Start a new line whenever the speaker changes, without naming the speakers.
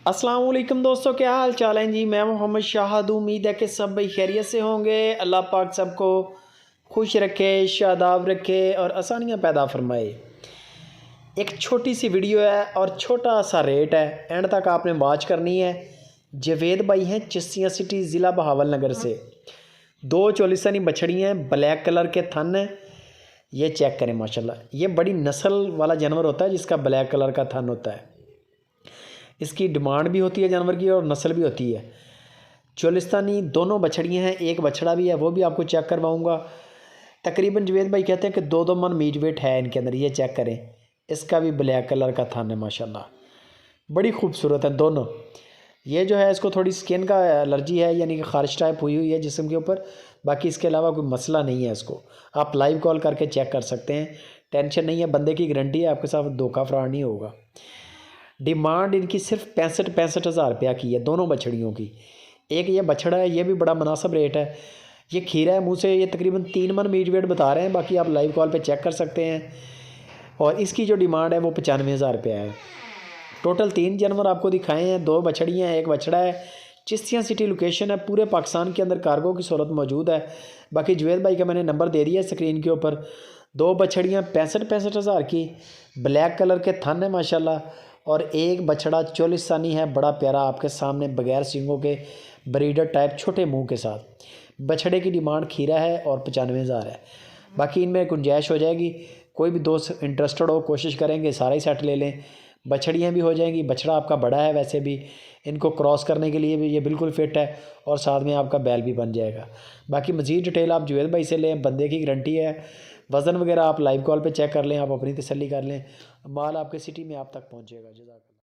अस्सलाम वालेकुम दोस्तों, क्या हाल चाल है जी। मैं मोहम्मद शाहद, उम्मीद है कि सब भाई खैरियत से होंगे। अल्लाह पाक सबको खुश रखे, शादाब रखे और आसानियाँ पैदा फरमाए। एक छोटी सी वीडियो है और छोटा सा रेट है, एंड तक आपने वॉच करनी है। जवेद भाई हैं चिश्तियाँ सिटी ज़िला बहावल नगर से। दो चोलिस्तानी बछड़ियाँ हैं, ब्लैक कलर के थन हैं। ये चेक करें माशाल्लाह, ये बड़ी नस्ल वाला जानवर होता है जिसका ब्लैक कलर का थन होता है। इसकी डिमांड भी होती है जानवर की और नस्ल भी होती है। चोलिस्तानी दोनों बछड़ियाँ हैं, एक बछड़ा भी है, वो भी आपको चेक करवाऊँगा। तकरीबन जवेद भाई कहते हैं कि 2-2 मन मीट वेट है इनके अंदर। ये चेक करें, इसका भी ब्लैक कलर का थान है माशाल्लाह, बड़ी खूबसूरत है दोनों। ये जो है इसको थोड़ी स्किन का एलर्जी है, यानी कि खारिश टाइप हुई है जिस्म के ऊपर। बाकी इसके अलावा कोई मसला नहीं है। इसको आप लाइव कॉल करके चेक कर सकते हैं, टेंशन नहीं है। बंदे की गारंटी है, आपके साथ धोखा फ्रॉड नहीं होगा। डिमांड इनकी सिर्फ 65 हज़ार रुपया की है दोनों बछड़ियों की। एक ये बछड़ा है, ये भी बड़ा मुनासिब रेट है। ये खीरा है मुँह से, ये तकरीबन 3 मन मीट वेट बता रहे हैं। बाकी आप लाइव कॉल पे चेक कर सकते हैं। और इसकी जो डिमांड है वो 95 हज़ार रुपया है। टोटल 3 जानवर आपको दिखाए हैं, 2 बछड़ियाँ हैं, एक बछड़ा है। चिश्तियाँ सिटी लोकेशन है, पूरे पाकिस्तान के अंदर कार्गो की सहूलत मौजूद है। बाकी जवेद भाई का मैंने नंबर दे दिया है स्क्रीन के ऊपर। 2 बछड़ियाँ 65 हज़ार की, ब्लैक कलर के थन है माशाल्लाह। और एक बछड़ा चोलिस्तानी है, बड़ा प्यारा, आपके सामने बगैर सींगों के, ब्रीडर टाइप, छोटे मुंह के साथ। बछड़े की डिमांड खीरा है और 95 हज़ार है। बाकी इनमें गुंजाइश हो जाएगी। कोई भी दोस्त इंटरेस्टेड हो, कोशिश करेंगे सारा ही सेट ले लें। बछड़ियाँ भी हो जाएंगी। बछड़ा आपका बड़ा है वैसे भी, इनको क्रॉस करने के लिए भी ये बिल्कुल फिट है, और साथ में आपका बैल भी बन जाएगा। बाकी मज़ीद डिटेल आप जवेद भाई से लें, बंदे की गारंटी है। वज़न वगैरह आप लाइव कॉल पे चेक कर लें, आप अपनी तसल्ली कर लें। माल आपके सिटी में आप तक पहुँचेगा। जज़ाकल्लाह।